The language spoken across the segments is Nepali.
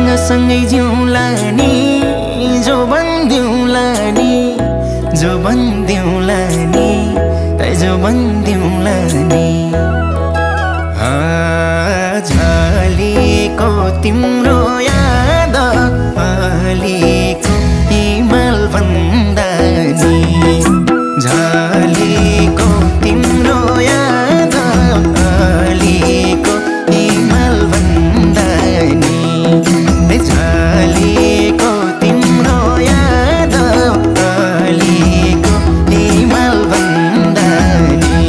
सँगसँगै जिउँला नि जो भन्दिउँला नि जो भन्दिउँला नि जो भन्दिउँला नि झलेको तिम्रो याद अलिको हिमाल भन्दा नि झलेको तिम्रो याद अलिको हिमाल भन्दा नि झलेको तिम्रो याद अलिको हिमाल भन्दा नि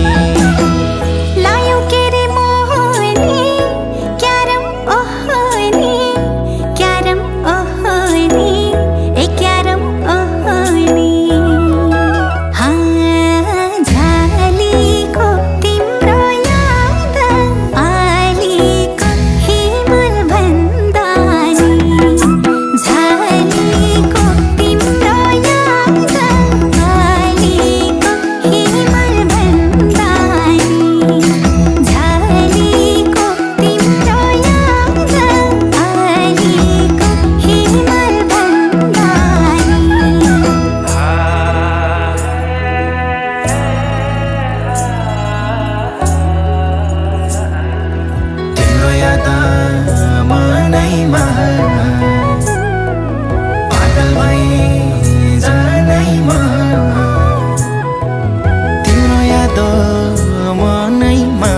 लायो के रे मोहनी क्यारम ओहनी ए क्यारम ओहनी झलेको तिम्रो याद अलिको हिमाल भन्दा नि झलेको तिम्रो याद अलिको हिमाल भन्दा नि झलेको तिम्रो याद अलिको हिमाल भन्दा तिम्रो याद मनैमा पागल भई जानैमा तिम्रो याद मनैमा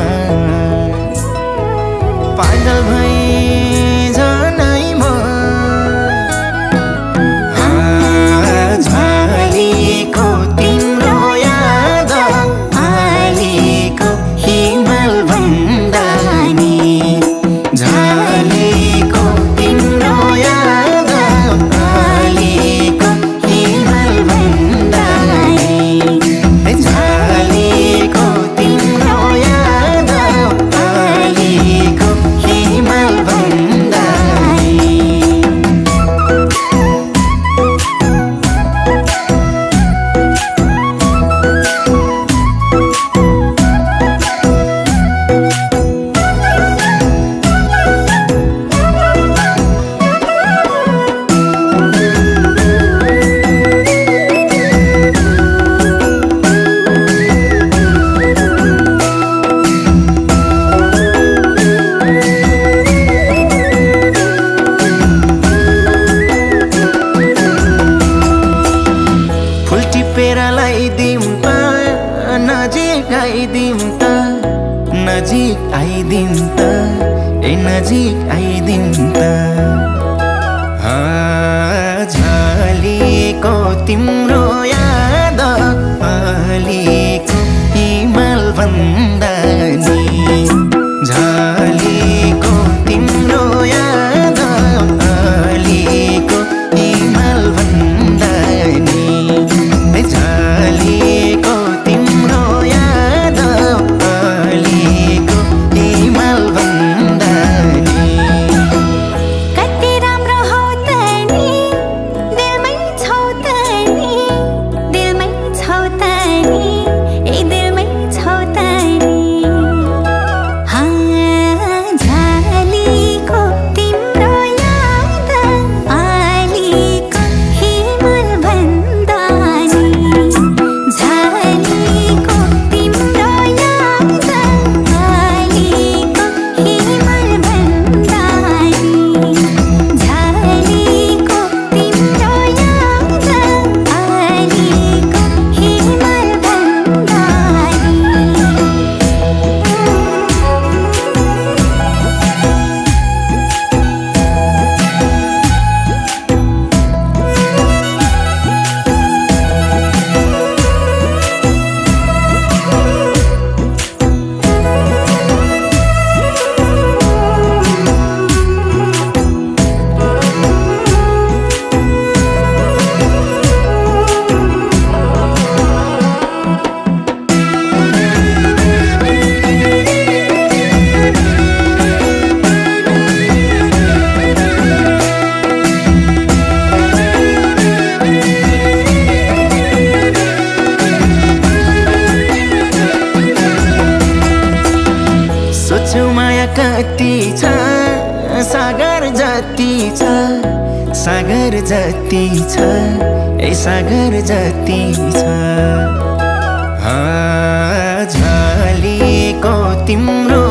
पागल भई जानैमा झलेको तिम्रो याद अलिको हिमाल भन्दा नि झलेको तिम्रो याद अलिको हिमाल भन्दा नि झलेको तिम्रो याद अलिको हिमाल भन्दा नि फुल टिपेर लगाइदिउँ त नजिक आइदिउँ त नजिक आइदिउँ त नजिक आइदिउँ त झलेको तिम्रो याद अलिको हिमाल भन्दा नि झलेको तिम्रो याद अलिको हिमाल भन्दा नि झलेको तिम्रो याद अलिको हिमाल भन्दा नि कति राम्रो हौ त नि दिलमै छौ त नि सागर जति छ ए सागर जति छ झलेको तिम्रो